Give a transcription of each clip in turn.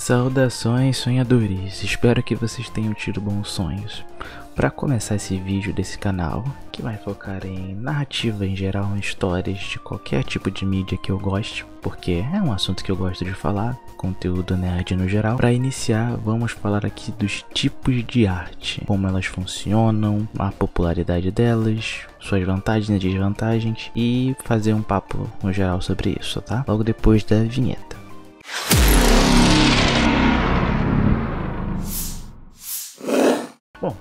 Saudações sonhadores, espero que vocês tenham tido bons sonhos. Para começar esse vídeo desse canal, que vai focar em narrativa em geral, em histórias de qualquer tipo de mídia que eu goste, porque é um assunto que eu gosto de falar, conteúdo nerd no geral. Para iniciar, vamos falar aqui dos tipos de arte, como elas funcionam, a popularidade delas, suas vantagens e desvantagens, e fazer um papo no geral sobre isso, tá? Logo depois da vinheta. Bom,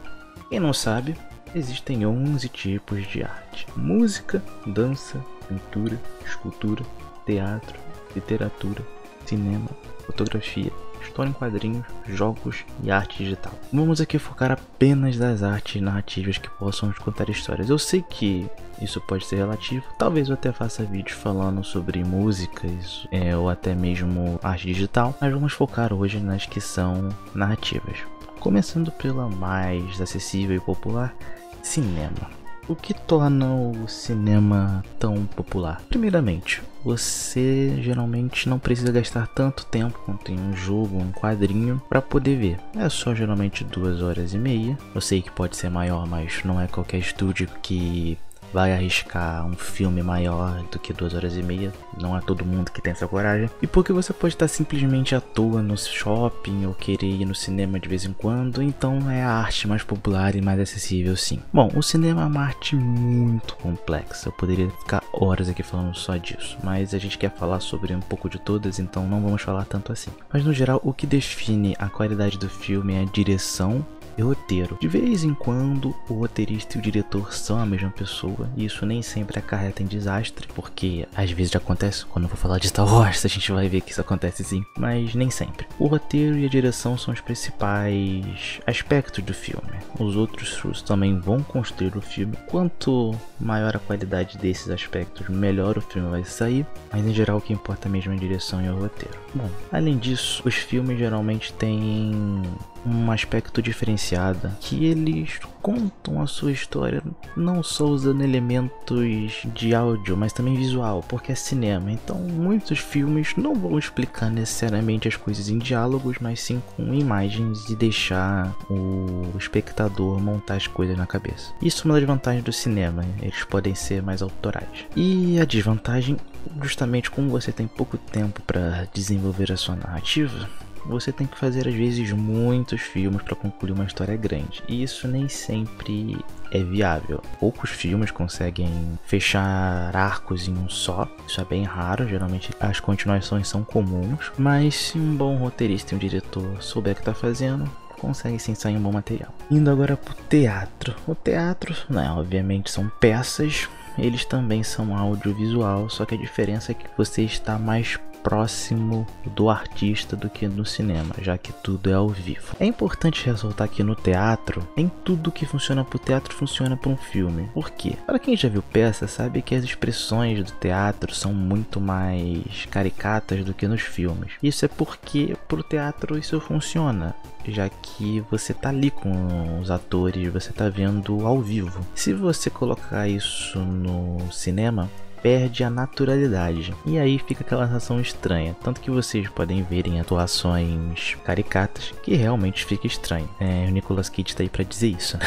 quem não sabe, existem 11 tipos de arte: música, dança, pintura, escultura, teatro, literatura, cinema, fotografia, história em quadrinhos, jogos e arte digital. Vamos aqui focar apenas nas artes narrativas que possam nos contar histórias. Eu sei que isso pode ser relativo, talvez eu até faça vídeos falando sobre músicas ou até mesmo arte digital, mas vamos focar hoje nas que são narrativas. Começando pela mais acessível e popular, cinema. O que torna o cinema tão popular? Primeiramente, você geralmente não precisa gastar tanto tempo quanto em um jogo, um quadrinho, para poder ver. É só geralmente 2h30. Eu sei que pode ser maior, mas não é qualquer estúdio que vai arriscar um filme maior do que 2h30, não é todo mundo que tem essa coragem. E porque você pode estar simplesmente à toa no shopping ou querer ir no cinema de vez em quando, então é a arte mais popular e mais acessível, sim. Bom, o cinema é uma arte muito complexa, eu poderia ficar horas aqui falando só disso, mas a gente quer falar sobre um pouco de todas, então não vamos falar tanto assim. Mas no geral, o que define a qualidade do filme é a direção e roteiro. De vez em quando, o roteirista e o diretor são a mesma pessoa, e isso nem sempre acarreta em desastre, porque às vezes já acontece. Quando eu for falar de Star Wars, a gente vai ver que isso acontece sim, mas nem sempre. O roteiro e a direção são os principais aspectos do filme. Os outros também vão construir o filme. Quanto maior a qualidade desses aspectos, melhor o filme vai sair, mas em geral o que importa mesmo é a direção e o roteiro. Bom, além disso, os filmes geralmente têm um aspecto diferenciado, que eles contam a sua história não só usando elementos de áudio, mas também visual, porque é cinema. Então muitos filmes não vão explicar necessariamente as coisas em diálogos, mas sim com imagens e deixar o espectador montar as coisas na cabeça. Isso é uma das vantagens do cinema, eles podem ser mais autorais. E a desvantagem, justamente como você tem pouco tempo para desenvolver a sua narrativa, você tem que fazer às vezes muitos filmes para concluir uma história grande, e isso nem sempre é viável. Poucos filmes conseguem fechar arcos em um só, isso é bem raro, geralmente as continuações são comuns, mas se um bom roteirista e um diretor souber o que está fazendo, consegue sim sair um bom material. Indo agora pro teatro. O teatro, né, obviamente são peças, eles também são audiovisual, só que a diferença é que você está mais próximo do artista do que no cinema, já que tudo é ao vivo. É importante ressaltar que no teatro, nem tudo que funciona pro teatro funciona para um filme. Por quê? Para quem já viu peça, sabe que as expressões do teatro são muito mais caricatas do que nos filmes. Isso é porque pro teatro isso funciona, já que você tá ali com os atores, você tá vendo ao vivo. Se você colocar isso no cinema, perde a naturalidade, e aí fica aquela sensação estranha, tanto que vocês podem ver em atuações caricatas que realmente fica estranho. O Nicolas Cage tá aí pra dizer isso, né?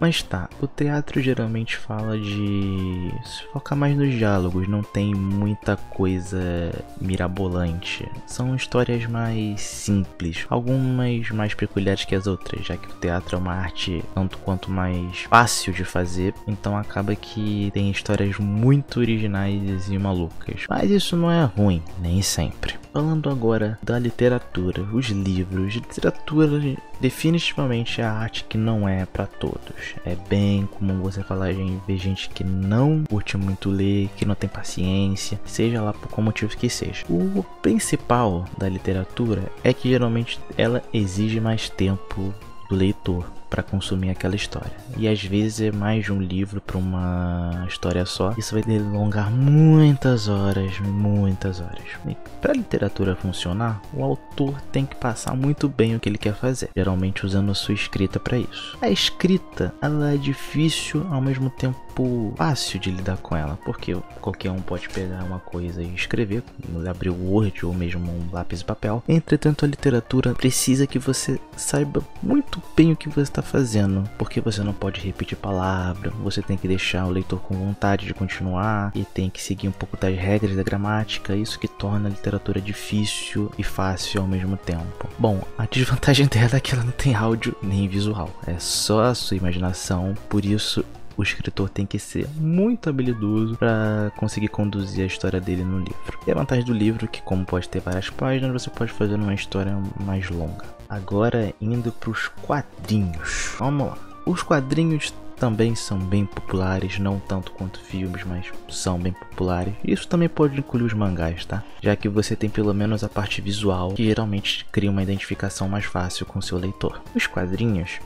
Mas tá, o teatro geralmente fala de se focar mais nos diálogos, não tem muita coisa mirabolante. São histórias mais simples, algumas mais peculiares que as outras, já que o teatro é uma arte tanto quanto mais fácil de fazer, então acaba que tem histórias muito originais e malucas. Mas isso não é ruim, nem sempre. Falando agora da literatura, os livros. Literatura definitivamente é a arte que não é para todos. É bem comum você falar, ver gente que não curte muito ler, que não tem paciência, seja lá por qual motivo que seja. O principal da literatura é que geralmente ela exige mais tempo do leitor. para consumir aquela história. E às vezes é mais de um livro para uma história só. Isso vai delongar muitas horas, muitas horas. E para a literatura funcionar, o autor tem que passar muito bem o que ele quer fazer, geralmente usando a sua escrita para isso. A escrita, ela é difícil, ao mesmo tempo fácil de lidar com ela, porque qualquer um pode pegar uma coisa e escrever, abrir o Word ou mesmo um lápis e papel. Entretanto, a literatura precisa que você saiba muito bem o que você está fazendo, porque você não pode repetir palavra, você tem que deixar o leitor com vontade de continuar e tem que seguir um pouco das regras da gramática, isso que torna a literatura difícil e fácil ao mesmo tempo. Bom, a desvantagem dela é que ela não tem áudio nem visual, é só a sua imaginação, por isso o escritor tem que ser muito habilidoso para conseguir conduzir a história dele no livro. E a vantagem do livro é que, como pode ter várias páginas, você pode fazer uma história mais longa. Agora, indo para os quadrinhos. Vamos lá. Os quadrinhos também são bem populares, não tanto quanto filmes, mas são bem populares. Isso também pode incluir os mangás, tá? Já que você tem pelo menos a parte visual, que geralmente cria uma identificação mais fácil com seu leitor. Os quadrinhos,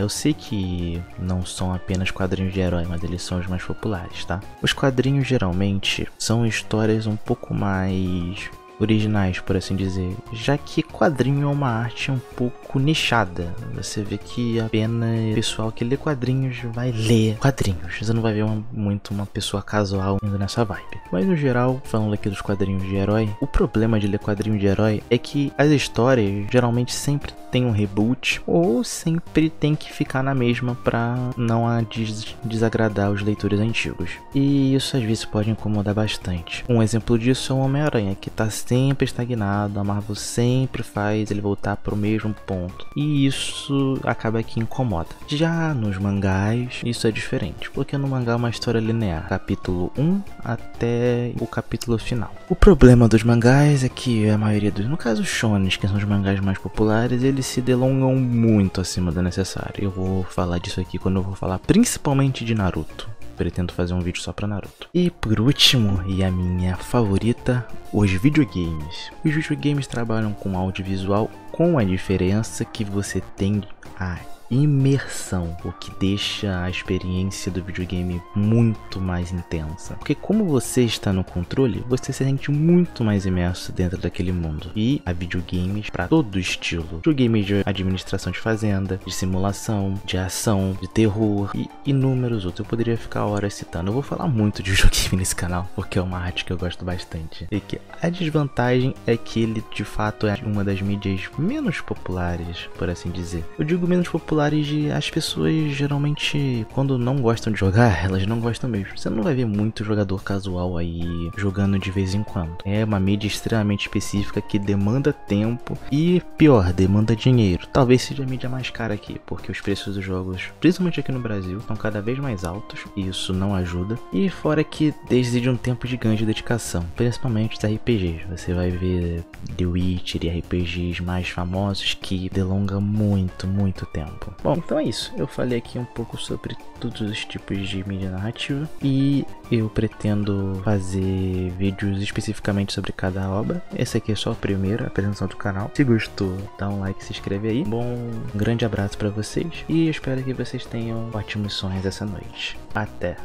eu sei que não são apenas quadrinhos de herói, mas eles são os mais populares, tá? Os quadrinhos geralmente são histórias um pouco mais originais, por assim dizer, já que quadrinho é uma arte um pouco nichada. Você vê que apenas o pessoal que lê quadrinhos vai ler quadrinhos. Você não vai ver muito uma pessoa casual indo nessa vibe. Mas no geral, falando aqui dos quadrinhos de herói, o problema de ler quadrinho de herói é que as histórias geralmente sempre tem um reboot ou sempre tem que ficar na mesma para não desagradar os leitores antigos. E isso às vezes pode incomodar bastante. Um exemplo disso é o Homem-Aranha, que tá sempre estagnado, a Marvel sempre faz ele voltar pro mesmo ponto. E isso acaba que incomoda. Já nos mangás, isso é diferente, porque no mangá é uma história linear, capítulo 1 até o capítulo final. O problema dos mangás é que a maioria dos, no caso shonens, que são os mangás mais populares, eles se delongam muito acima do necessário. Eu vou falar disso aqui quando eu vou falar principalmente de Naruto. Pretendo fazer um vídeo só pra Naruto. E por último, e a minha favorita, os videogames. Os videogames trabalham com audiovisual, com a diferença que você tem a imersão, o que deixa a experiência do videogame muito mais intensa. Porque como você está no controle, você se sente muito mais imerso dentro daquele mundo. E há videogames para todo estilo. Videogames de administração de fazenda, de simulação, de ação, de terror e inúmeros outros. Eu poderia ficar horas citando. Eu vou falar muito de videogame nesse canal, porque é uma arte que eu gosto bastante. E que a desvantagem é que ele de fato é uma das mídias menos populares, por assim dizer. Eu digo menos popular de as pessoas geralmente, quando não gostam de jogar, elas não gostam mesmo. Você não vai ver muito jogador casual aí jogando de vez em quando. É uma mídia extremamente específica que demanda tempo e, pior, demanda dinheiro. Talvez seja a mídia mais cara aqui, porque os preços dos jogos, principalmente aqui no Brasil, estão cada vez mais altos e isso não ajuda. E fora que exige um tempo gigante de dedicação, principalmente os RPGs. Você vai ver The Witcher e RPGs mais famosos que delongam muito tempo. Bom, então é isso. Eu falei aqui um pouco sobre todos os tipos de mídia narrativa e eu pretendo fazer vídeos especificamente sobre cada obra. Esse aqui é só a primeira apresentação do canal. Se gostou, dá um like, se inscreve aí. Bom, um grande abraço pra vocês e eu espero que vocês tenham ótimos sonhos essa noite. Até!